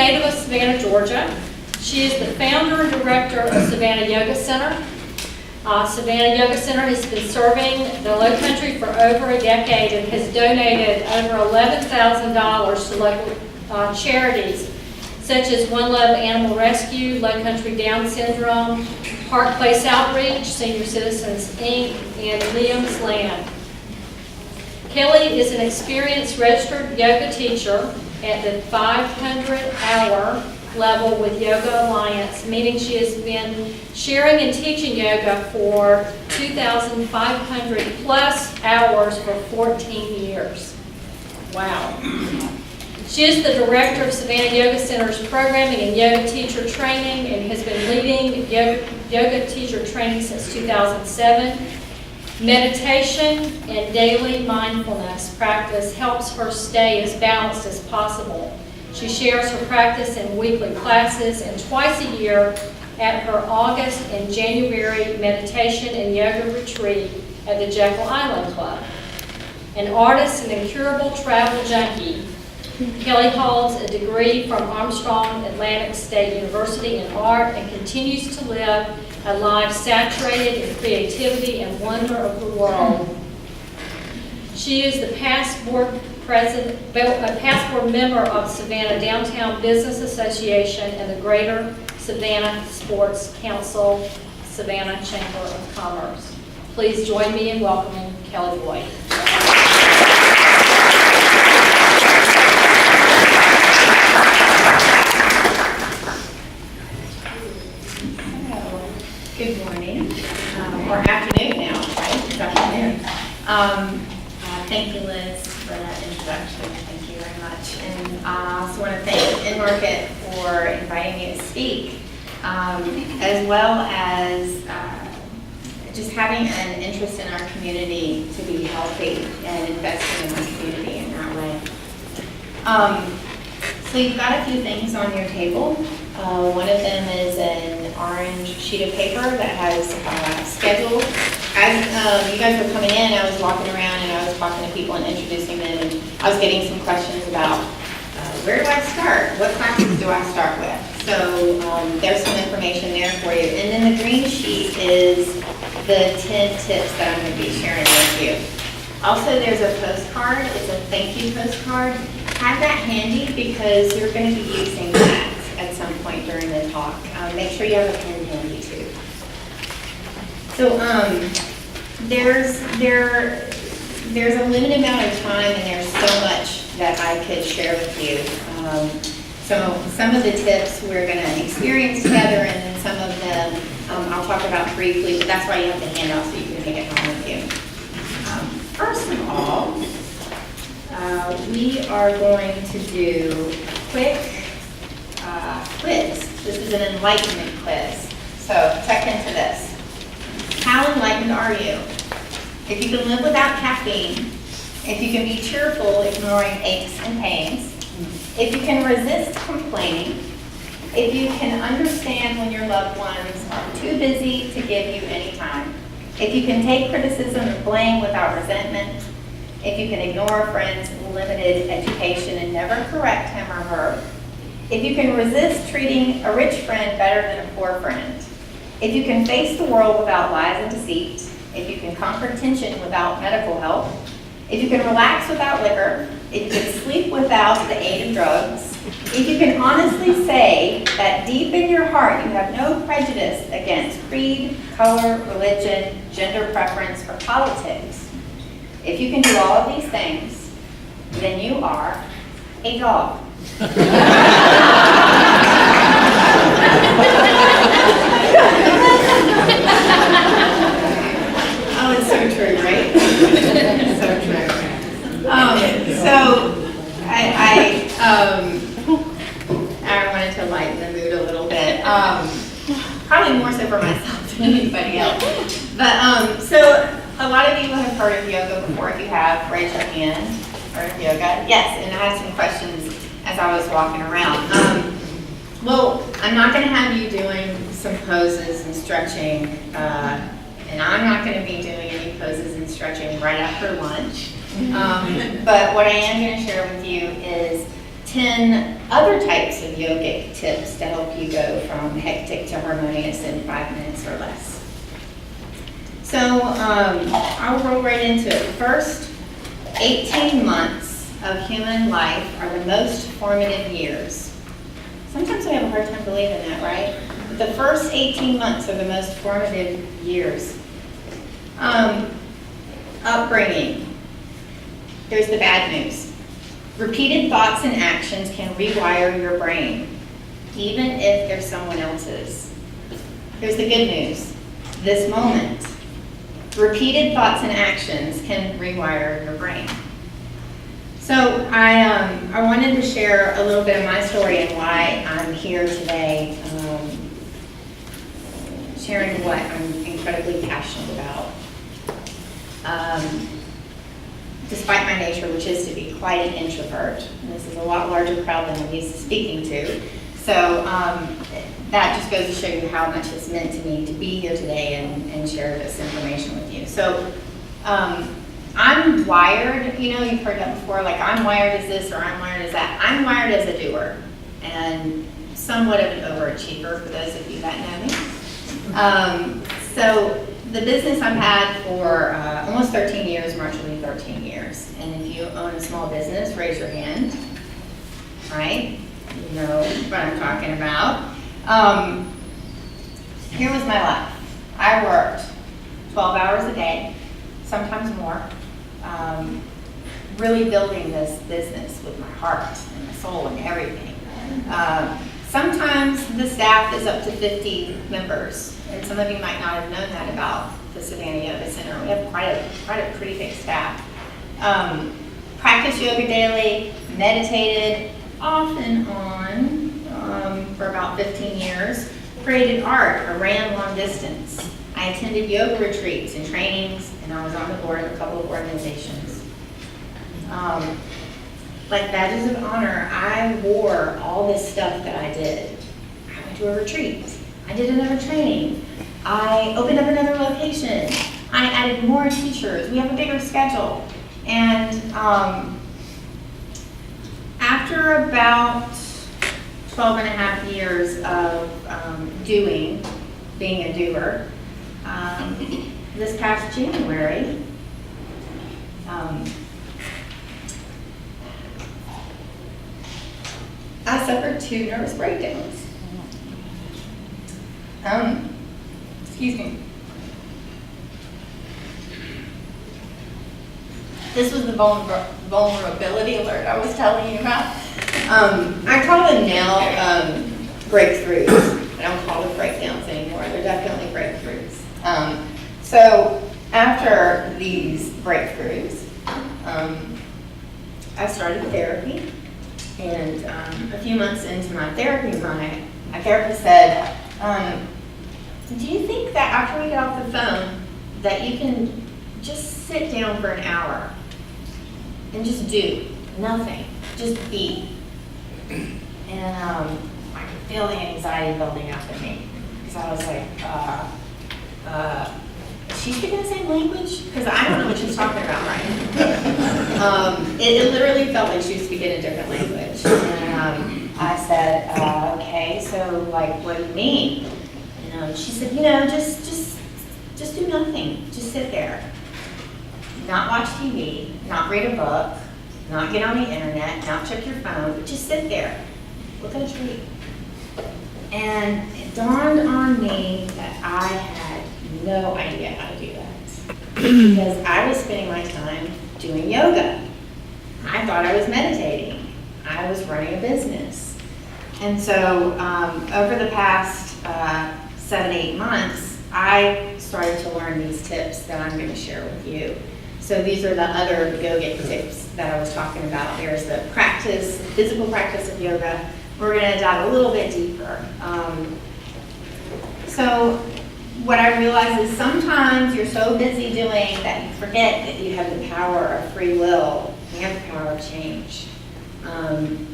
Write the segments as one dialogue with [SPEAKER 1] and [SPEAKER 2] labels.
[SPEAKER 1] native of Savannah, Georgia. She is the founder and director of Savannah Yoga Center. Savannah Yoga Center has been serving the Low Country for over a decade and has donated over $11,000 to local charities such as One Love Animal Rescue, Low Country Down Syndrome, Park Place Outreach, Senior Citizens Inc., and Liam's Land. Kelley is an experienced registered yoga teacher at the 500-hour level with Yoga Alliance, meaning she has been sharing and teaching yoga for 2,500 plus hours for 14 years. Wow. She is the director of Savannah Yoga Center's programming and yoga teacher training and has been leading yoga teacher training since 2007. Meditation and daily mindfulness practice helps her stay as balanced as possible. She shares her practice in weekly classes and twice a year at her August and January meditation and yoga retreat at the Jekyll Island Club. An artist and incurable travel junkie, Kelley holds a degree from Armstrong Atlantic State University in art and continues to live a life saturated in creativity and wonder of the world. She is the past board member of Savannah Downtown Business Association and the Greater Savannah Sports Council, Savannah Chamber of Commerce. Please join me in welcoming Kelley Boyd.
[SPEAKER 2] Good morning, or afternoon now, right? It's afternoon. Thank you, Liz, for that introduction. Thank you very much. And I also want to thank Enmarket for inviting me to speak, as well as just having an interest in our community to be healthy and investing in our community in that way. So you've got a few things on your table. One of them is an orange sheet of paper that has scheduled. As you guys were coming in, I was walking around and I was talking to people and introducing them, and I was getting some questions about where do I start? What classes do I start with? So there's some information there for you. And then the green sheet is the 10 tips that I'm going to be sharing with you. Also, there's a postcard. It's a thank you postcard. Have that handy because you're going to be using that at some point during the talk. Make sure you have a pen handy too. So there's a limited amount of time and there's so much that I could share with you. So some of the tips we're going to experience together, and then some of them I'll talk about briefly, but that's why you have the handout so you can take it home with you. First of all, we are going to do a quick quiz. This is an enlightenment quiz. So check into this. How enlightened are you? If you can live without caffeine, if you can be cheerful, ignoring aches and pains, if you can resist complaining, if you can understand when your loved ones are too busy to give you any time, if you can take criticism and blame without resentment, if you can ignore a friend's limited education and never correct him or her, if you can resist treating a rich friend better than a poor friend, if you can face the world without lies and deceit, if you can conquer tension without medical help, if you can relax without liquor, if you can sleep without the aid of drugs, if you can honestly say that deep in your heart you have no prejudice against creed, color, religion, gender preference, or politics, if you can do all of these things, then you are a dog. Oh, it's so true, right? So true. So I wanted to lighten the mood a little bit. Probably more so for myself than anybody else. But so a lot of you have heard of yoga before. If you have, raise your hand. Heard of yoga? Yes, and I had some questions as I was walking around. Well, I'm not going to have you doing some poses and stretching, and I'm not going to be doing any poses and stretching right after lunch. But what I am going to share with you is 10 other types of yogic tips to help you go from hectic to harmonious in 5 minutes or less. So I'll roll right into it. First, 18 months of human life are the most formative years. Sometimes we have a hard time believing that, right? The first 18 months are the most formative years. Upbringing. There's the bad news. Repeated thoughts and actions can rewire your brain, even if they're someone else's. Here's the good news. This moment. Repeated thoughts and actions can rewire your brain. So I wanted to share a little bit of my story and why I'm here today, sharing what I'm incredibly passionate about. Despite my nature, which is to be quite an introvert, and this is a lot larger crowd than I'm used to speaking to. So that just goes to show you how much it's meant to me to be here today and share this information with you. So I'm wired, you know, you've heard that before, like I'm wired as this or I'm wired as that. I'm wired as a doer and somewhat of an overachiever for those of you that know me. So the business I've had for almost 13 years, March will be 13 years. And if you own a small business, raise your hand, right? You know what I'm talking about. Here was my life. I worked 12 hours a day, sometimes more, really building this business with my heart and my soul and everything. Sometimes the staff is up to 50 members, and some of you might not have known that about the Savannah Yoga Center. We have quite a pretty big staff. Practiced yoga daily, meditated off and on for about 15 years, created art or ran long distance. I attended yoga retreats and trainings, and I was on the board of a couple of organizations. Like badges of honor, I wore all this stuff that I did. I went to a retreat. I did another training. I opened up another location. I added more teachers. We have a bigger schedule. And after about 12 and a half years of being a doer, this past January, I suffered 2 nervous breakdowns. Excuse me. This was the vulnerability alert I was telling you about. I call them now breakthroughs. I don't call them breakdowns anymore. They're definitely breakthroughs. So after these breakthroughs, I started therapy. And a few months into my therapy, my therapist said, do you think that after we get off the phone that you can just sit down for an hour and just do nothing, just be? And I could feel the anxiety building up in me because I was like, is she speaking the same language? Because I don't know what she's talking about, right? It literally felt like she was speaking a different language. And I said, okay, so like, what do you mean? She said, just do nothing. Just sit there. Not watch TV, not read a book, not get on the internet, not check your phone, but just sit there. Look at a tree. And it dawned on me that I had no idea how to do that. Because I was spending my time doing yoga. I thought I was meditating. I was running a business. And so over the past 7-8 months, I started to learn these tips that I'm going to share with you. So these are the other yogic tips that I was talking about. There's the practice, physical practice of yoga. We're going to dive a little bit deeper. So what I realize is sometimes you're so busy doing that you forget that you have the power of free will. You have the power of change. I'm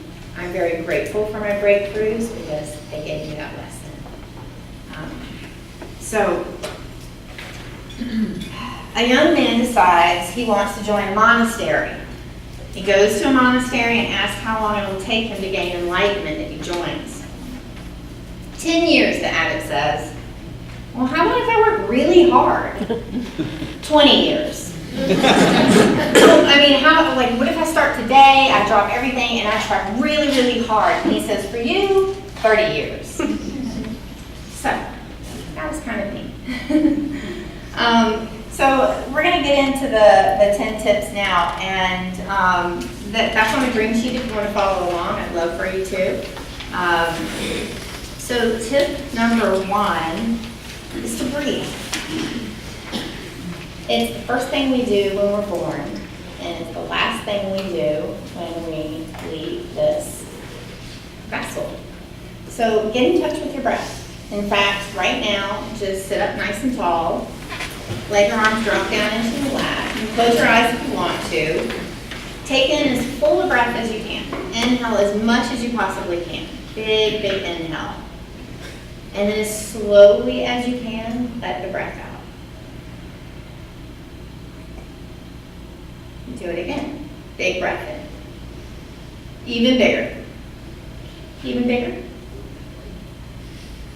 [SPEAKER 2] very grateful for my breakthroughs because they gave me that lesson. So a young man decides he wants to join a monastery. He goes to a monastery and asks how long it will take him to gain enlightenment if he joins. 10 years, the abbot says. Well, how about if I work really hard? 20 years. I mean, what if I start today, I drop everything, and I try really, really hard? And he says, for you, 30 years. So, that was kind of neat. So, we're going to get into the 10 tips now, and that's on the green sheet if you want to follow along. I'd love for you to. So, tip number 1 is to breathe. It's the first thing we do when we're born, and it's the last thing we do when we leave this vessel. So get in touch with your breath. In fact, right now, just sit up nice and tall, let your arms drop down into your lap, and close your eyes if you want to. Take in as full a breath as you can. Inhale as much as you possibly can. Big, big inhale. And then as slowly as you can, let the breath out. Do it again. Big breath in. Even bigger. Even bigger.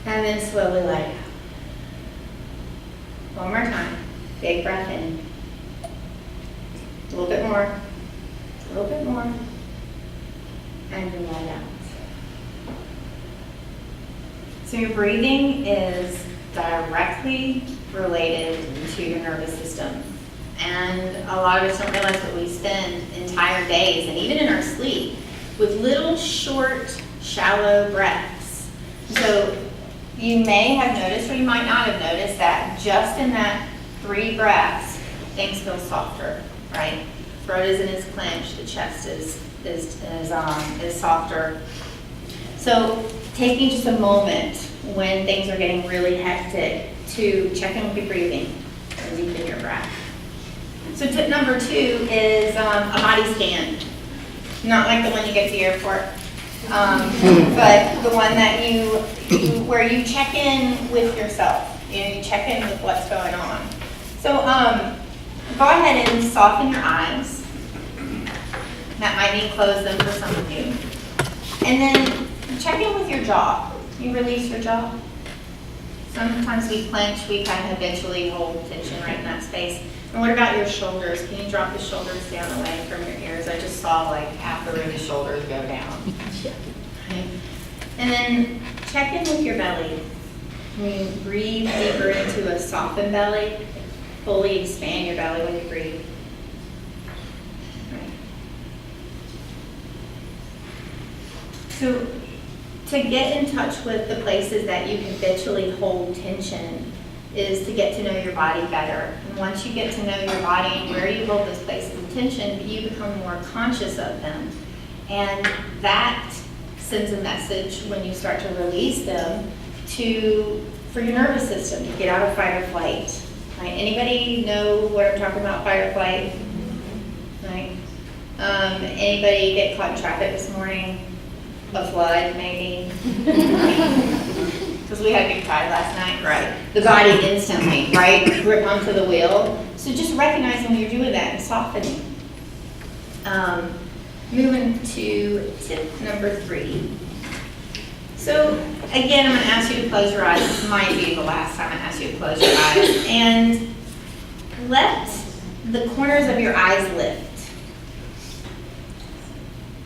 [SPEAKER 2] And then slowly let it out. One more time. Big breath in. A little bit more. A little bit more. And then let it out. So your breathing is directly related to your nervous system. And a lot of us don't realize that we spend entire days, and even in our sleep, with little short, shallow breaths. So you may have noticed, or you might not have noticed, that just in that 3 breaths, things feel softer, right? Throat isn't as clenched, the chest is softer. So taking just a moment when things are getting really hectic to check in with your breathing and deepen your breath. So tip number 2 is a body scan. Not like the one you get at the airport, but the one that where you check in with yourself. You check in with what's going on. So go ahead and soften your eyes. That might mean close them for some of you. And then check in with your jaw. You release your jaw. Sometimes we clench, we kind of habitually hold tension right in that space. And what about your shoulders? Can you drop the shoulders down away from your ears? I just saw like half the room of shoulders go down. Okay. And then check in with your belly. You breathe deeper into a softened belly. Fully expand your belly when you breathe. Right. So to get in touch with the places that you habitually hold tension is to get to know your body better. And once you get to know your body and where you hold those places of tension, you become more conscious of them. And that sends a message when you start to release them for your nervous system to get out of fight or flight. Right? Anybody know what I'm talking about, fight or flight? Right? Anybody get caught in traffic this morning? A flood, maybe? Because we had a big tide last night, right? The body instantly, right? Grip onto the wheel. So just recognizing when you're doing that and softening. Moving to tip number 3. So again, I'm going to ask you to close your eyes. This might be the last time I ask you to close your eyes. And let the corners of your eyes lift.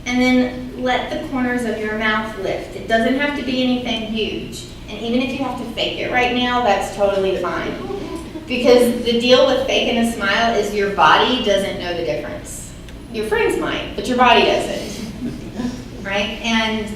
[SPEAKER 2] And then let the corners of your mouth lift. It doesn't have to be anything huge. And even if you have to fake it right now, that's totally fine. Because the deal with faking a smile is your body doesn't know the difference. Your friends might, but your body doesn't. Right? And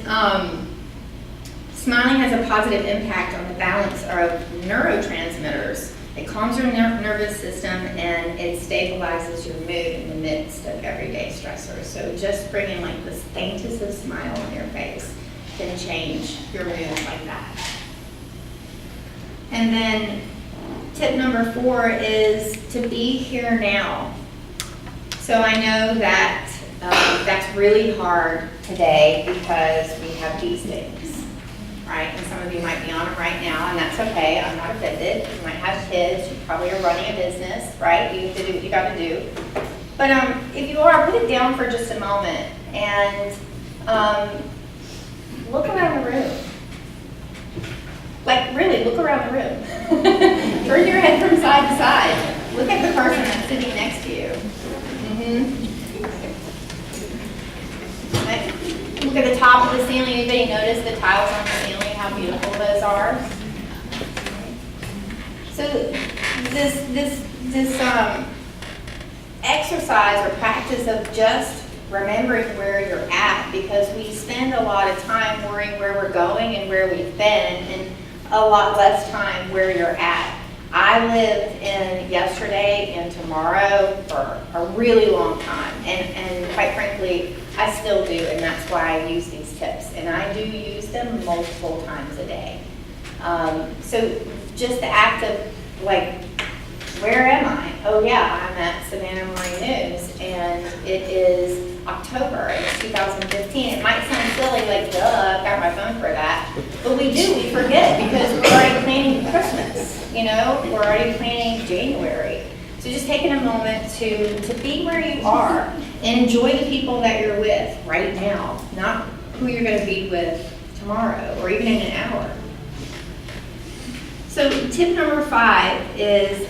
[SPEAKER 2] smiling has a positive impact on the balance of neurotransmitters. It calms your nervous system and it stabilizes your mood in the midst of everyday stressors. So just bringing like this faintest of smile on your face can change your mood like that. And then tip number 4 is to be here now. So I know that that's really hard today because we have these things, right? And some of you might be on it right now, and that's okay. I'm not offended. You might have kids. You probably are running a business, right? You have to do what you got to do. But if you are, put it down for just a moment and look around the room. Like, really, look around the room. Turn your head from side to side. Look at the person that's sitting next to you. Like, look at the top of the ceiling. Anybody notice the tiles on the ceiling, how beautiful those are? So this exercise or practice of just remembering where you're at, because we spend a lot of time worrying where we're going and where we've been, and a lot less time where you're at. I lived in yesterday and tomorrow for a really long time, and quite frankly, I still do, and that's why I use these tips, and I do use them multiple times a day. So just the act of, like, where am I? Oh yeah, I'm at Savannah News, and it is October, it's 2015. It might sound silly, like, duh, I've got my phone for that. But we do, we forget, because we're already planning Christmas, you know? We're already planning January. So just taking a moment to be where you are and enjoy the people that you're with right now, not who you're gonna be with tomorrow or even in an hour. So tip number 5 is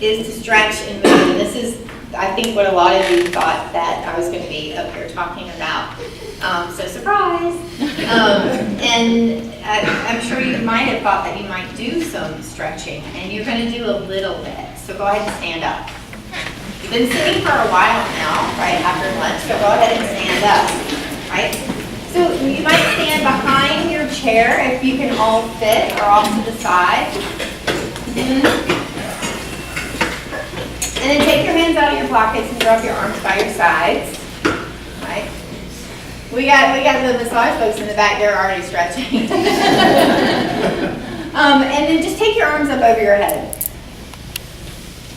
[SPEAKER 2] to stretch and move. And this is, I think, what a lot of you thought that I was going to be up here talking about. So surprise! And I'm sure you might have thought that you might do some stretching, and you're going to do a little bit. So go ahead and stand up. You've been sitting for a while now, right after lunch, so go ahead and stand up, right? So you might stand behind your chair if you can all fit, or off to the side. And then take your hands out of your pockets and drop your arms by your sides. Right? We got the massage folks in the back, they're already stretching. And then just take your arms up over your head.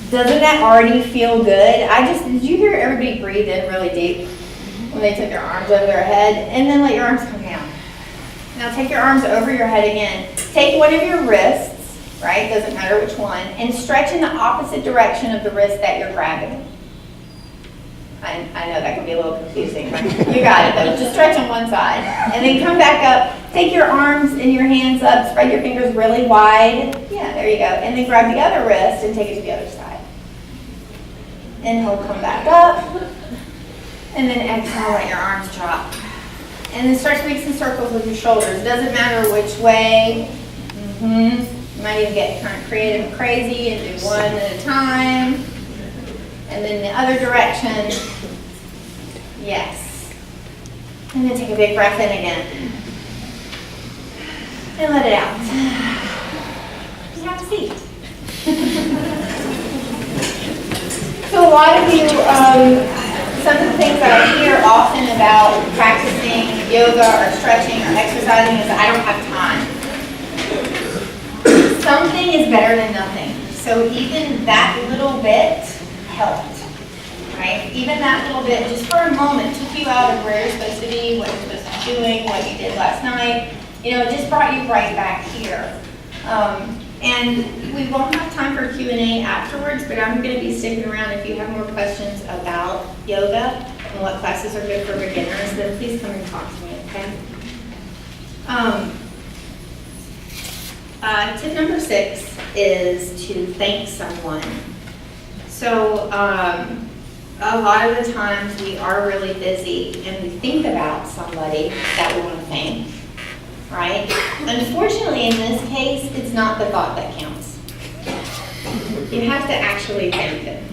[SPEAKER 2] Doesn't that already feel good? Did you hear everybody breathe in really deep when they took their arms over their head? And then let your arms come down. Now take your arms over your head again. Take one of your wrists, right? Doesn't matter which one, and stretch in the opposite direction of the wrist that you're grabbing. I know that can be a little confusing, but you got it though. Just stretch on one side. And then come back up. Take your arms and your hands up. Spread your fingers really wide. Yeah, there you go. And then grab the other wrist and take it to the other side. Inhale, come back up. And then exhale, let your arms drop. And then start to make some circles with your shoulders. It doesn't matter which way. You might even get kind of creative and crazy and do one at a time. And then the other direction. Yes. And then take a big breath in again. And let it out. Just have a seat. So a lot of you, some of the things that I hear often about practicing yoga or stretching or exercising is I don't have time. Something is better than nothing. So even that little bit helped, right? Even that little bit, just for a moment, took you out of where you're supposed to be, what you're supposed to be doing, what you did last night. You know, it just brought you right back here. And we won't have time for Q&A afterwards, but I'm going to be sticking around. If you have more questions about yoga and what classes are good for beginners, then please come and talk to me, okay? Tip number 6 is to thank someone. So a lot of the times we are really busy and we think about somebody that we want to thank, right? Unfortunately, in this case, it's not the thought that counts. You have to actually thank them.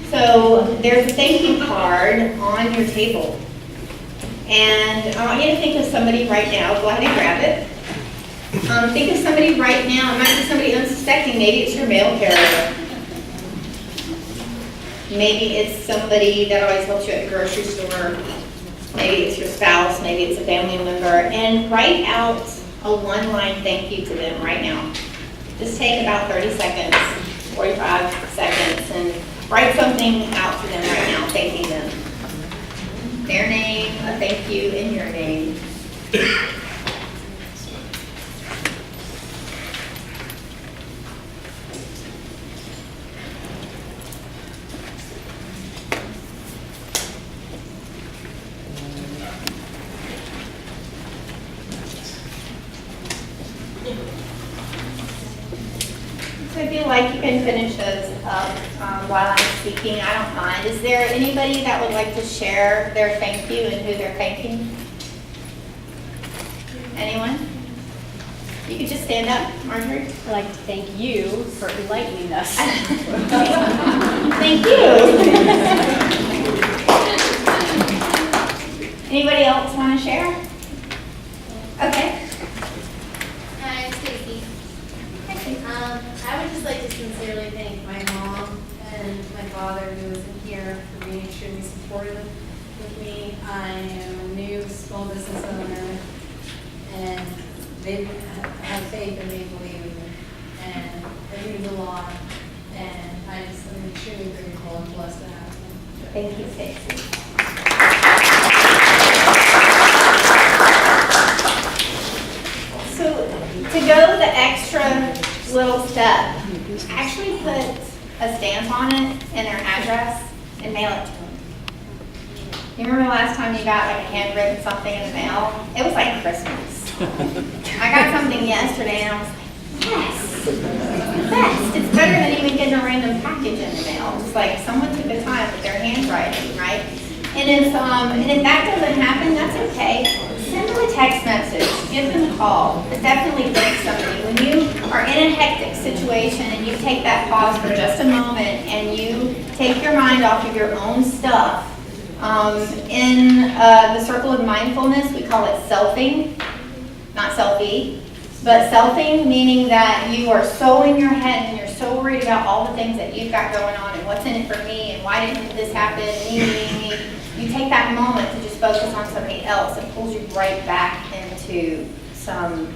[SPEAKER 2] So there's a thank you card on your table. And I want you to think of somebody right now. Go ahead and grab it. Think of somebody right now. It might be somebody unsuspecting. Maybe it's your mail carrier. Maybe it's somebody that always helps you at the grocery store. Maybe it's your spouse. Maybe it's a family member. And write out a one-line thank you to them right now. Just take about 30 seconds, 45 seconds, and write something out to them right now, thanking them. Their name, a thank you in your name. So if you like, you can finish those up while I'm speaking. I don't mind. Is there anybody that would like to share their thank you and who they're thanking? Anyone? You could just stand up, Marjorie.
[SPEAKER 3] I'd like to thank you for enlightening us.
[SPEAKER 2] Thank you. Anybody else want to share? Okay.
[SPEAKER 4] Hi, I'm Stacy. I would just like to sincerely thank my mom and my father who isn't here for being extremely supportive with me. I am a new small business owner, and they have faith and they believe in me, and it means a lot. And I just am extremely grateful and blessed to have them.
[SPEAKER 2] Thank you, Stacy. So to go the extra little step, actually put a stamp on it and their address and mail it to them. You remember the last time you got like a handwritten something in the mail? It was like Christmas. I got something yesterday and I was like, yes, best. It's better than even getting a random package in the mail. It's like someone took the time with their handwriting, right? And if that doesn't happen, that's okay. Send them a text message, give them a call. It definitely breaks somebody. When you are in a hectic situation and you take that pause for just a moment and you take your mind off of your own stuff, in the circle of mindfulness, we call it selfing, not selfie, but selfing, meaning that you are so in your head and you're so worried about all the things that you've got going on and what's in it for me and why didn't this happen, me. You take that moment to just focus on somebody else. It pulls you right back into some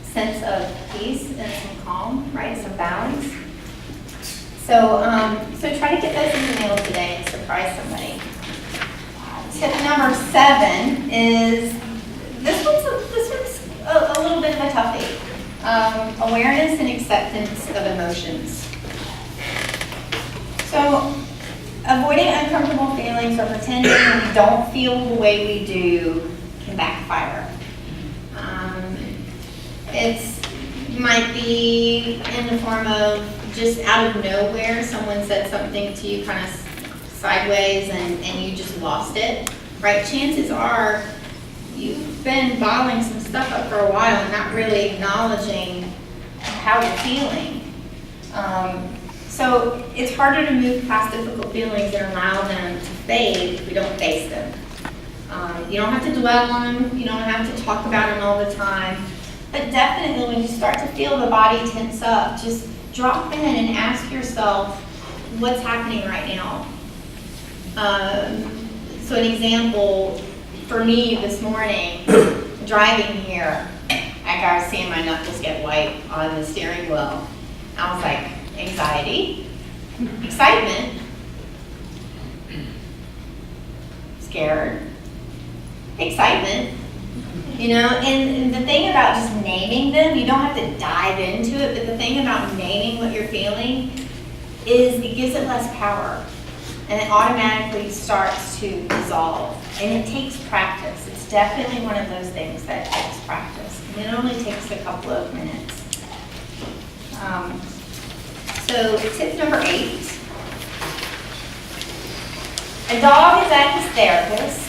[SPEAKER 2] sense of peace and some calm, right? Some balance. So, so try to get those in the mail today and surprise somebody. Tip number 7 is, this one's a little bit of a toughie. Awareness and acceptance of emotions. So, avoiding uncomfortable feelings or pretending we don't feel the way we do can backfire. It might be in the form of just out of nowhere, someone said something to you kind of sideways and you just lost it, right? Chances are you've been bottling some stuff up for a while and not really acknowledging how you're feeling. So it's harder to move past difficult feelings and allow them to fade if we don't face them. You don't have to dwell on them. You don't have to talk about them all the time. But definitely when you start to feel the body tense up, just drop in and ask yourself, what's happening right now? So an example, for me this morning, driving here, I was seeing my knuckles get white on the steering wheel. I was like, anxiety, excitement, scared, excitement, you know, and the thing about just naming them, you don't have to dive into it, but the thing about naming what you're feeling is it gives it less power and it automatically starts to dissolve, and it takes practice. It's definitely one of those things that takes practice, and it only takes a couple of minutes. So tip number 8, a dog is at his therapist,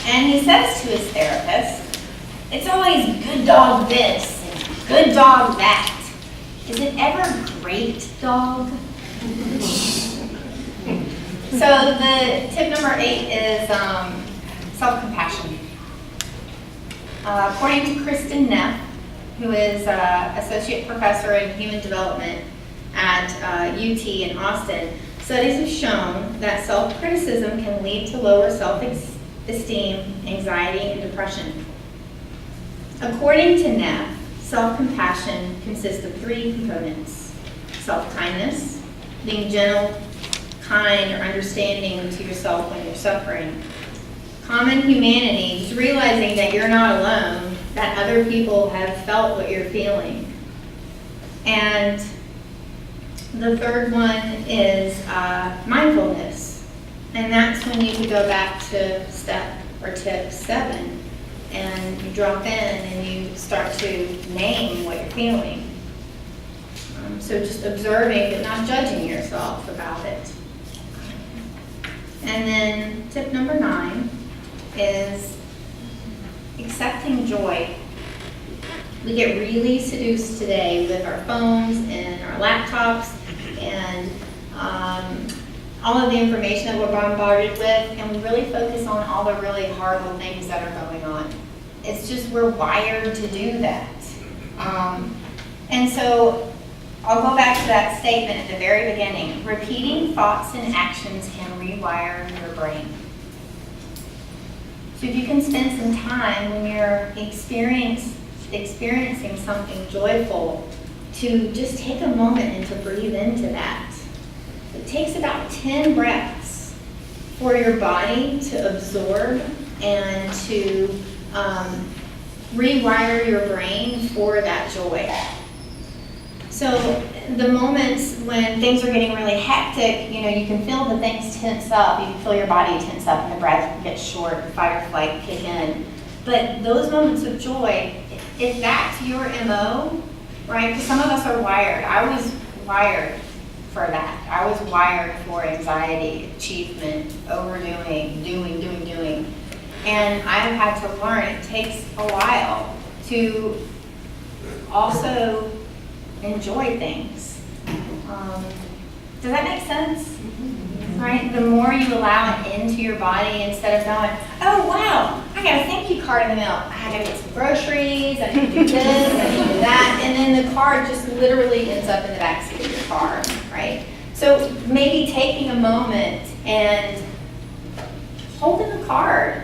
[SPEAKER 2] and he says to his therapist, it's always good dog this and good dog that. Is it ever great dog? So the tip number 8 is self-compassion. According to Kristen Neff, who is Associate Professor in Human Development at UT in Austin, studies have shown that self-criticism can lead to lower self-esteem, anxiety, and depression. According to Neff, self-compassion consists of 3 components: self-kindness, being gentle, kind, or understanding to yourself when you're suffering; common humanity, just realizing that you're not alone, that other people have felt what you're feeling; and the third one is mindfulness, and that's when you can go back to step or tip 7, and you drop in and you start to name what you're feeling. So just observing but not judging yourself about it. And then tip number 9 is accepting joy. We get really seduced today with our phones and our laptops and all of the information that we're bombarded with, and we really focus on all the really horrible things that are going on. It's just we're wired to do that. And so I'll go back to that statement at the very beginning. Repeating thoughts and actions can rewire your brain. So if you can spend some time when you're experiencing something joyful, to just take a moment and to breathe into that. It takes about 10 breaths for your body to absorb and to rewire your brain for that joy. So the moments when things are getting really hectic, you can feel the things tense up. You can feel your body tense up and the breath gets short, fight or flight kick in. But those moments of joy, if that's your MO, right? Because some of us are wired. I was wired for that. I was wired for anxiety, achievement, overdoing, doing. And I've had to learn it takes a while to also enjoy things. Does that make sense? Right? The more you allow it into your body instead of going, oh wow, I got a thank you card in the mail. I gotta get some groceries, I need to do this, I need to do that. And then the card just literally ends up in the backseat of your car, right? So maybe taking a moment and holding the card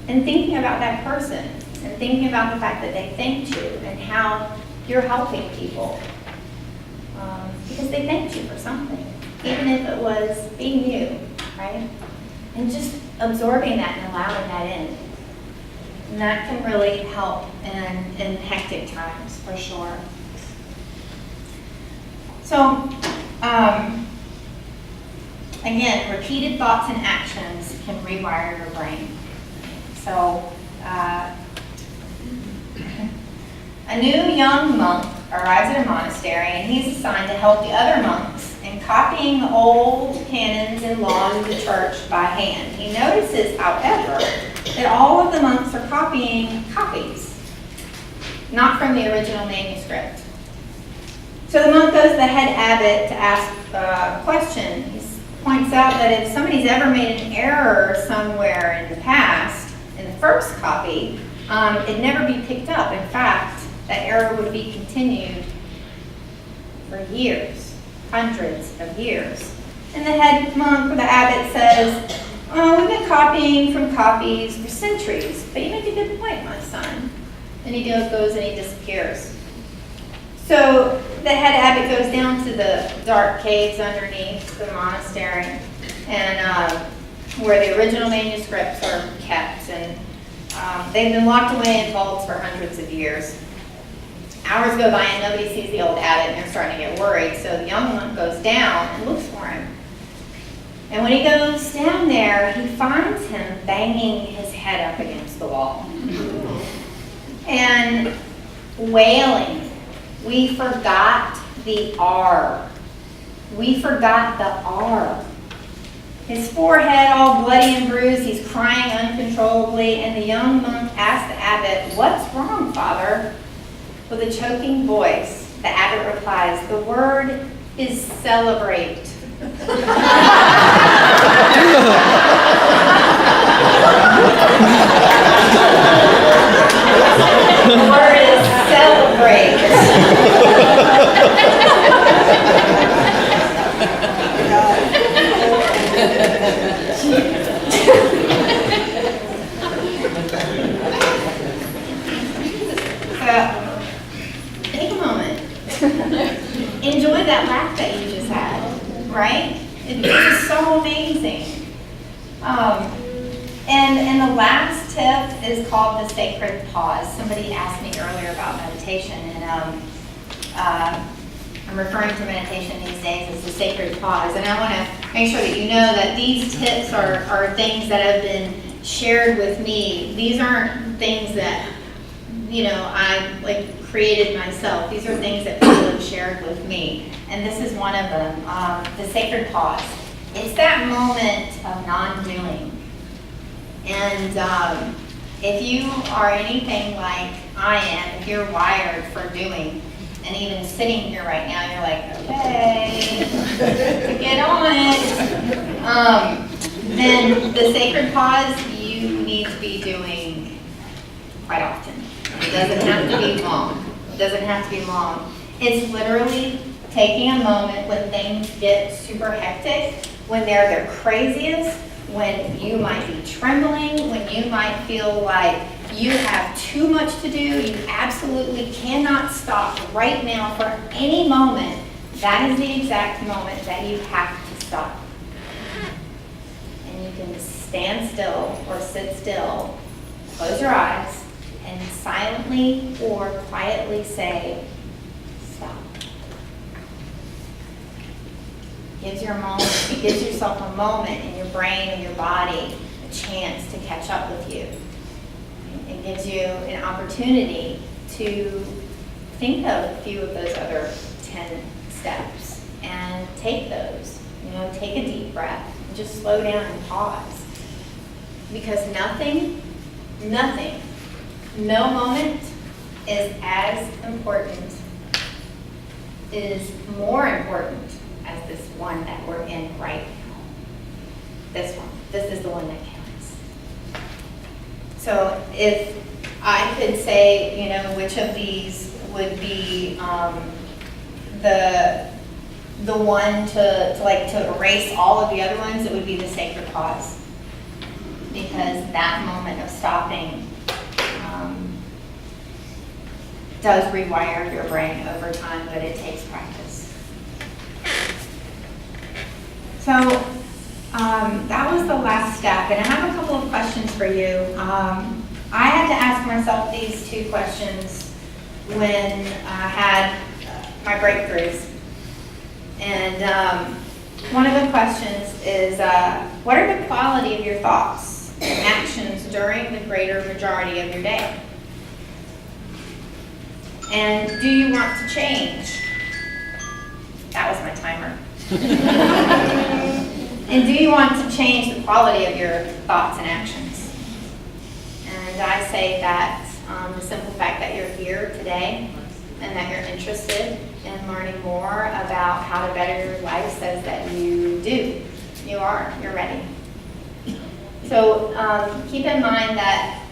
[SPEAKER 2] and thinking about that person and thinking about the fact that they thanked you and how you're helping people. Because they thanked you for something, even if it was being you, right? And just absorbing that and allowing that in. And that can really help in hectic times, for sure. So, again, repeated thoughts and actions can rewire your brain. So, a new young monk arrives at a monastery and he's assigned to help the other monks in copying old canons and laws of the church by hand. He notices, however, that all of the monks are copying copies, not from the original manuscript. So the monk goes to the head abbot to ask a question. He points out that if somebody's ever made an error somewhere in the past, in the first copy, it'd never be picked up. In fact, that error would be continued for years, hundreds of years. And the head monk or the abbot says, oh, we've been copying from copies for centuries, but you make a good point, my son. And he goes and he disappears. So the head abbot goes down to the dark caves underneath the monastery, and where the original manuscripts are kept, and they've been locked away in vaults for hundreds of years. Hours go by and nobody sees the old abbot, and they're starting to get worried. So the young monk goes down and looks for him. And when he goes down there, he finds him banging his head up against the wall and wailing, "We forgot the R. We forgot the R." His forehead all bloody and bruised, he's crying uncontrollably, and the young monk asks the abbot, "What's wrong, Father?" With a choking voice, the abbot replies, "The word is celebrate." The word is celebrate. Take a moment. Enjoy that laugh that you just had, right? It's just so amazing. And the last tip is called the sacred pause. Somebody asked me earlier about meditation, and I'm referring to meditation these days as the sacred pause. And I want to make sure that you know that these tips are things that have been shared with me. These aren't things that I like created myself. These are things that people have shared with me. And this is one of them, the sacred pause. It's that moment of non-doing. And if you are anything like I am, if you're wired for doing, and even sitting here right now, you're like, okay, get on it. Then the sacred pause, you need to be doing quite often. It doesn't have to be long. It doesn't have to be long. It's literally taking a moment when things get super hectic, when they're their craziest, when you might be trembling, when you might feel like you have too much to do, you absolutely cannot stop right now for any moment. That is the exact moment that you have to stop. And you can stand still or sit still, close your eyes, and silently or quietly say, stop. Gives yourself a moment in your brain and your body a chance to catch up with you. It gives you an opportunity to think of a few of those other 10 steps and take those. Take a deep breath and just slow down and pause. Because nothing, no moment is as important, is more important as this one that we're in right now. This one. This is the one that counts. So if I could say, which of these would be the one to erase all of the other ones, it would be the sacred pause. Because that moment of stopping does rewire your brain over time, but it takes practice. So that was the last step, and I have a couple of questions for you. I had to ask myself these two questions when I had my breakthroughs. And one of the questions is, what are the quality of your thoughts and actions during the greater majority of your day? And do you want to change? That was my timer. And do you want to change the quality of your thoughts and actions? And I say that the simple fact that you're here today and that you're interested in learning more about how to better your life says that you do. You're ready. So keep in mind that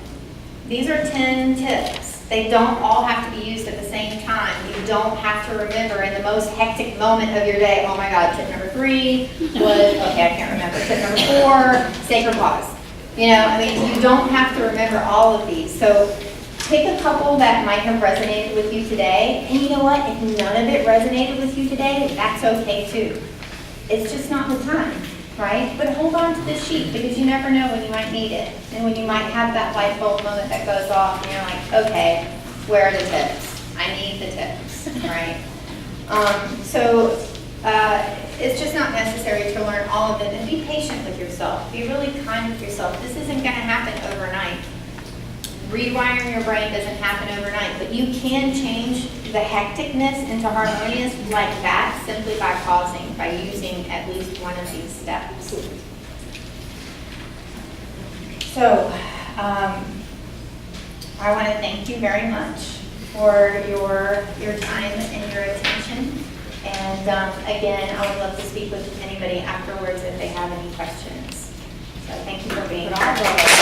[SPEAKER 2] these are 10 tips. They don't all have to be used at the same time. You don't have to remember in the most hectic moment of your day, oh my God, tip number 3 was, okay, I can't remember. Tip number 4, sacred pause. You don't have to remember all of these. So pick a couple that might have resonated with you today. And you know what? If none of it resonated with you today, that's okay too. It's just not the time, right? But hold on to this sheet because you never know when you might need it. And when you might have that light bulb moment that goes off and you're like, okay, where are the tips? I need the tips, right? It's just not necessary to learn all of it, and be patient with yourself. Be really kind with yourself. This isn't going to happen overnight. Rewiring your brain doesn't happen overnight, but you can change the hecticness into harmonious like that simply by pausing, by using at least one of these steps. So, I want to thank you very much for your time and your attention. And again, I would love to speak with anybody afterwards if they have any questions. So thank you for being here.